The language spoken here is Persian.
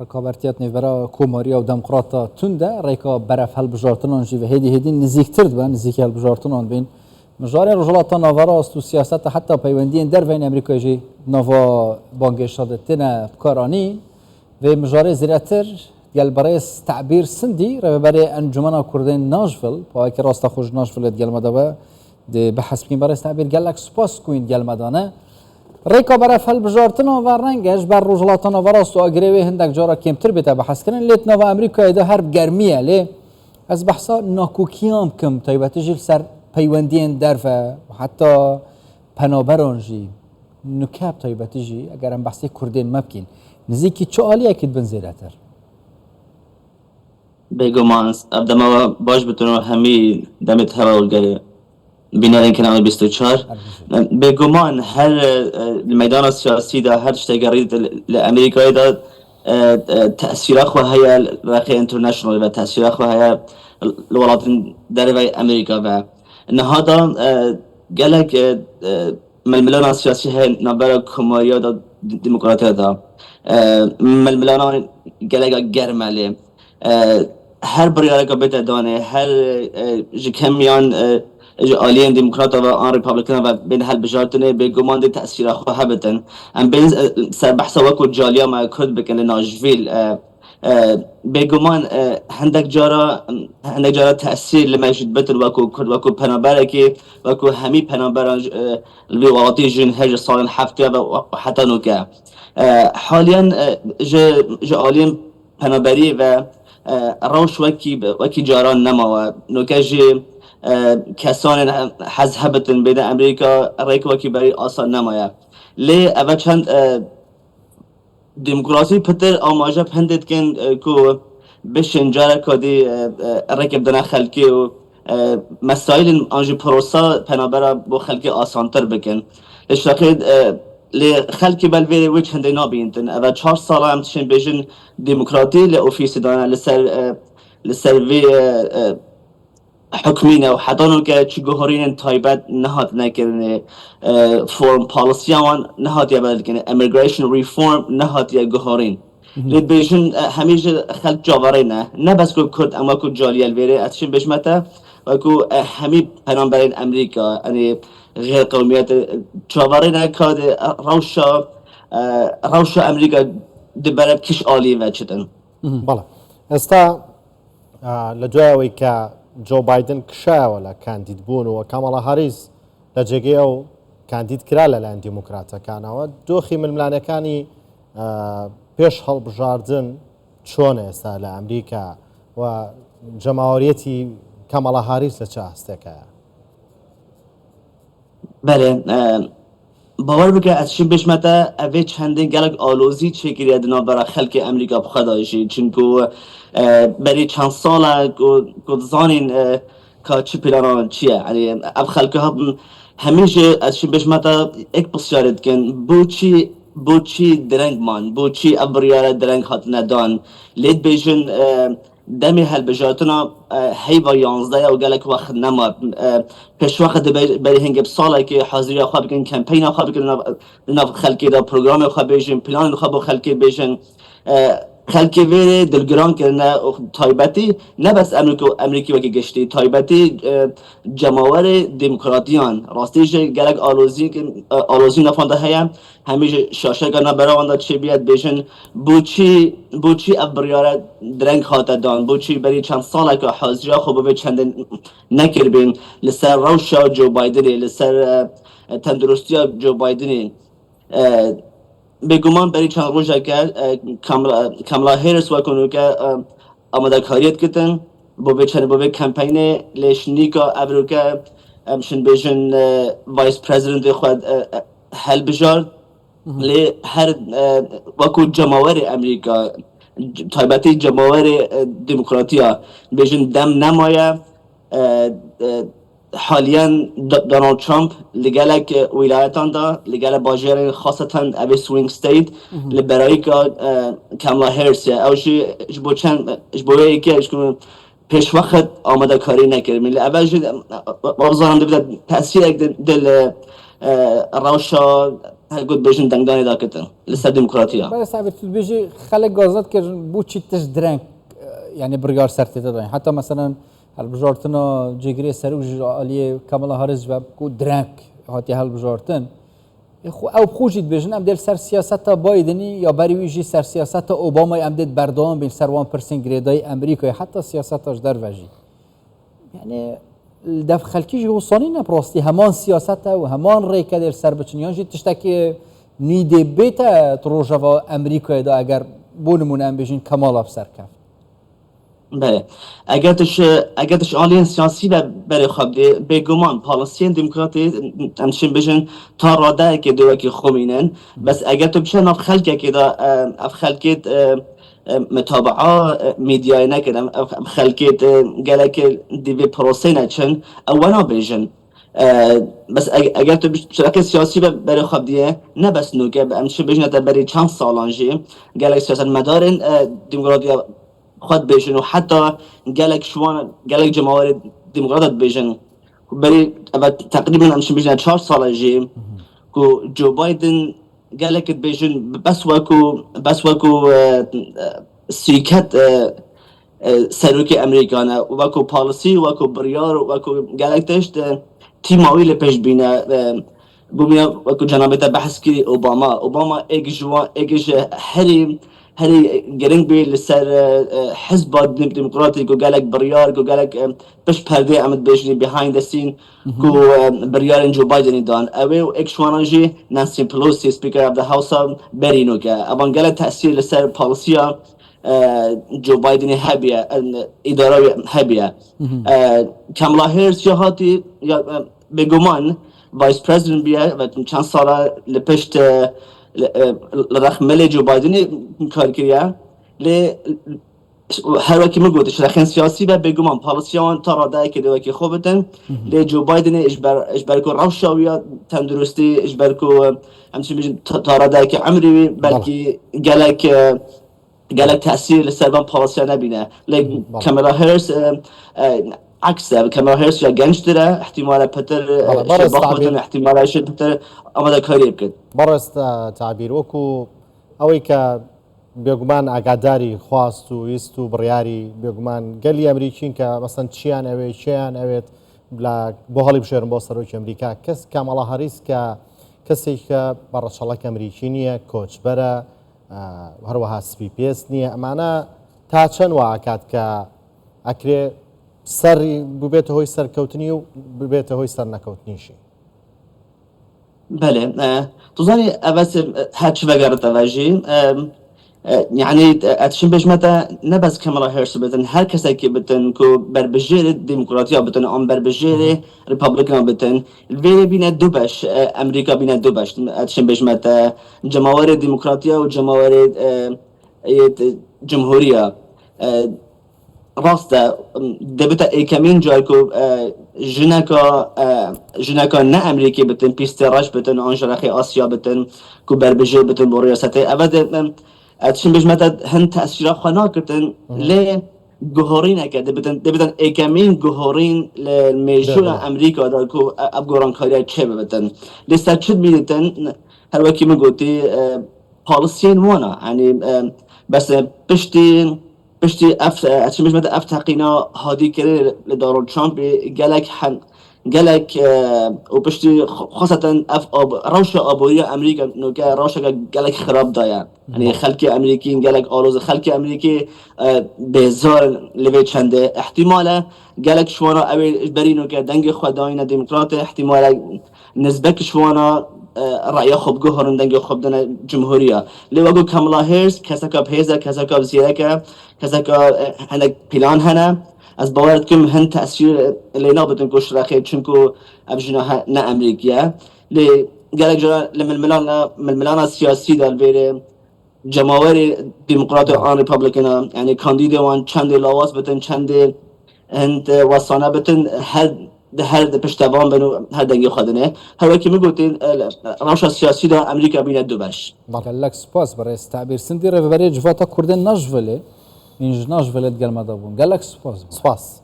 رقابتیت نیورا کوماریا و دموکراتا تونده ریکا برف هل بجارتنان جی و هدی نزیکتر دبن نزیک هل بجارتنان بین مجاری رجالات ناورا است و سیاست حتی پیوندی در بین امریکا جی نوا بانگش شده تنه بکارانی و مجاری زیرتر گل برای تعبیر سندی رو برای انجمن کردین ناشویل پای که راست خوش ناشویل گل مداوه ده بحث بکن برای تعبیر گلک سپاس کوین گل مدانه ریکا برای فل بجارتنا و رنگش بر رجالات ناورا است و اگریوی هندک جارا کمتر بیت بحث کنن لیت نوا امریکا ایده هر گرمیه لی از بحثا ناکوکیام کم تایبتی جیل سر پیوندین درف و حتی پنابران جی نکاب تایبتی جی اگر هم بحثی کردین مبکین نزیکی چه عالی اکید بنزیرتر بگمان ابدما باش بتونم همی دمت هوا گره بینارین کنال 24 بگمان هر میدان سیاسی دا هر شتگری لامریکایی دا تأثیر خو هیا رقی انترنشنال و تأثیر خو هیا الولايات دربي امريكا و نهادا قالك ململان السياسي هي نبرة كوماريا دا ديمقراطية دا ململان قالك جرمالي هر بريالك بيتا دانه هر جكميان آلين ديمقراطا و آن ريبابليكان و بين هالبجارتنه بگمان دي تأثير خو هبتن ام بين سر بحثا وكو جاليا ما كرد بكن لناشفيل بگمان هندک جارا تأثیر لمجد بتر وکو پنابره وکو همی پنابران الولايات جن هج صال حفته و حتی نوکه حاليا جالين پنابری و روش وکی جاران نما و نوکه جی کسان حزهبتن بین امریکا ریک وکی بری آسان نمایه لی اول چند ديمقراطي بتر آماجه پندت کن کو بشن جاره کدی رکب دنا خلکی و مسائل آنجی پروسا پنابرا با خلکی آسانتر بکن اشتاقید لی خلکی بلوی وچ هنده نابینتن اول 4 سال هم تشن بجن ديمقراطي لأوفيس دانا لسر وی حکمینه و حدانو که چی گوهرین تایبت نهاد نکرنه فورم پالیسی آن نهاد یا بدل کنه امیگریشن ریفورم نهاد یا گوهرین لید بیشن همیشه خلق جاورینه نه بس کو کرد اما کو جالیل ویره اتشین بشمته و کو همی پنامبرین امریکا یعنی غیر قومیت جاورینه کاد روشا امریکا دبرد کش عالی و چتن بله استا لجوی که جو بايدن كشا ولا كانديد بون وكامالا هاريس لجيجي او كانديد كرالا لان ديمقراطا كان ودوخي من ملانكاني بيش هالبجاردن چونه سال امريكا وجماهوريتي كامالا هاريس لچه هستكا بله باور بکه از چی بشمته اوه چندین گلک آلوزی چه گیری ادنا برای خلق امریکا بخدایشی چونکو برای چند ساله گذانین که چی پلانان چیه یعنی اب خلقه ها همیشه از چی بشمته ایک بسیارید کن بو چی درنگ من بو چی ابریار درنگ هات ندان لید بیشن دمی هل بجاتنا هیوا 11 و گلک وقت نما پیش وقت بری هنگ بساله که حاضری خواب بکن کمپین خواب بکن ناف خلکی دا پروگرام خواب بیشن پلان خواب خلکی بیشن خلکی ویره دلگران کرنه تایبتی نه بس امریکی وکی گشتی تایبتی جماور ديمقراطيان راستيش گلک آلوزی نفانده هیم همیشه شاشه گنا براونده چه بیاد بیشن بوچی ابریاره درنگ خاطر دان بوچی بری چند ساله که حاضری خوب به چند نکر بین لسر روشا جو بایدنی لسر تندرستی جو بایدنی بگمان برای چند روزه که کاملا هریس و کنو که آماده کاریت کتن با به کمپین لیشنیکا ابروکه امشن بیشن وایس پرزیدنت خود هل بجار لی هر وکو جماور امریکا تایبتی جماور ديمقراطية بیشن دم نمایه حاليا دونالد ترامب لقالك ولايتان دا لقال باجر خاصة أبي سوينغ ستيت لبرايكا كاملا هيرس أو شيء إجبوه إيكي إجكم پیش وقت آماده کاری نکرد من اول جد بازارم دبید تأثیر دل روشا قد بيجن دنگداني دا كتن لسر ديمقراطية. بله صاحب تو بيجي خلق غازات که بو چی تش درنگ يعني بريار سرتي تداين حتى مثلا هالبجارتنا جيجري سروج عليه كاملا هاريز جواب كو درنگ هاتي هالبجارتن او بخوجید بجن ام دل سر سیاست بایدنی یا بری ویجی سر سیاست اوباما ام دل بردام بین سر 1% گریدای امریکا حتی سیاستاش در وجی يعني دف خلکی جو صانی نپراستی همان سیاست و همان ریکه دل سر بچنیان جی تشتکی نیده بیتا تروجا امریکا دا اگر بونمون ام بجین کمالا بسر کفت بله اگر تش آلین سیاسی و برای خواب دی بگمان پالیسیان دموکراتی امشین بجن تا راده که دوره که خومینن بس اگر تو بشن اف خلقه که دا اف خلقیت متابعه میدیای نکردم اف خلقیت گله که دیوی پروسی نچن اونا بجن بس اگر تو شرکت سیاسی برای خواب دیه نه بس نوکه امشین بجن تا برای چند سالانجی گله سیاست مدارن دموکراتی خود بيجن وحتى قالك جماهير ديمقراطات بيجن بري تقريبا امشي بيجن 4 سال جي كو جو بايدن قالك بيجن بس وكو سيكت سروكي امريكانا وكو بوليسي وكو بريار وكو قالك تشت تيماوي اللي بيج بينا بوميا وكو جنابته بحث كي اوباما ايج هري جرينج بي لسر حزب ديمقراطي كو قالك بريار كو قالك بش پرده عمد بيجني behind the scene كو بريار جو بايدن دان اوي اكشواناجي نانسي بلوسي سبيكر of the house بري نوكا ابان قالك تأثير لسر بوليسيا جو بايدن هابيا اداره هابيا كاملا هيرس يهاتي بگمان فايس بريزيدنت بيا و چند ساله لپشت لرخمل جو بايدن کار کریا ل هر وقتی میگویدش رخن سیاسی و بگمان پالیسیان تا راده که دوی که خوبتن ل جو بايدن اجبار کو روشاویا تندرستی اجبار کو همچنین میگن تا راده که عمری بلکه گلک تأثیر لسربان پالیسیان نبینه ل کاملا هرس عكسه كما هيرس يا جنشترا احتمال بتر شباخ احتمال شيء بتر اما كاريب كد برست تعبير وكو اويكا بيغمان اگاداري خواستو يستو برياري بيغمان قال لي امريكين مثلا تشيان اوي تشيان اويت بلا بوهالي بشيرن بوسروك امريكا كس كامالا هاريس كسيك برشالك امريكينيه كوتش برا هروها سبي بيس نيه معنا تاچن واكات كا اكري سر ببيته هوي سر كوتني وببيته هوي سر نكوتنيشي بله تظني بس هاتش بقرت واجي يعني اتشن بجمتا نبز كاملا هيرس بتن هر کسی که بتن کو بربجیر دموکراتیا بتن ام بربجیر ریپابلیکان بتن وی بینه دوبش امریکا بینه دوبش اتشن بجمتا جماهیر دموکراتیا و جماهیر جمهوریه راسته دبته ایکمین جای کو جنکا نه امریکی بتن پیستراش بتن آنجراخی آسیا بتن کو بربجیر بتن بریاسته اول اتشن بجمتا هن تأثیر خوانا کتن لی گهارین که دبتن ایکمین گهارین لمیجور امریکا دار کو ابگوران کاری چه بتن لیستا چود میدیدن هر وکی میگوتی پالیسین وانا يعني بس بشتي اتشن بجمتا افتقینا هادی کرده لدونالد ترامپ قالك وبشتي خاصة روش آبوری امریکا نوکه روش قالك خراب دايا يعني خلقي امريكيين قالك آروز خلقي امريكي بهزار لوي چنده احتمالا قالك شوانا اوی بري نوكه دنگ خداين ديمقراط احتمالا نسبك شوانا رأي خوب گهارن دنگ خوب دن جمهورية لوگو کاملا هيرس كساكا بهزا كساكا بزيركا كساكا هنك بلان هنا از باورت کم هن تأثیر لینا بتن کش رخی چونکو ابجنا نه امریکیه لی گلک جرا لململان سیاسی دال بره جماهیر دموکرات و آن ریپابلیکنا یعنی کاندید وان چند لواس بتن چند هند واسانه بتن هر پشتوان بنو هر دنگی خودنه هر وقتی میگوتین روش سیاسی دا امریکا بینه دو باش. گلک سپاس برای استعبیر سندی رو برای جواتا کردن نجوله اینج نجوله دگل مدابون گلک سپاس. سپاس.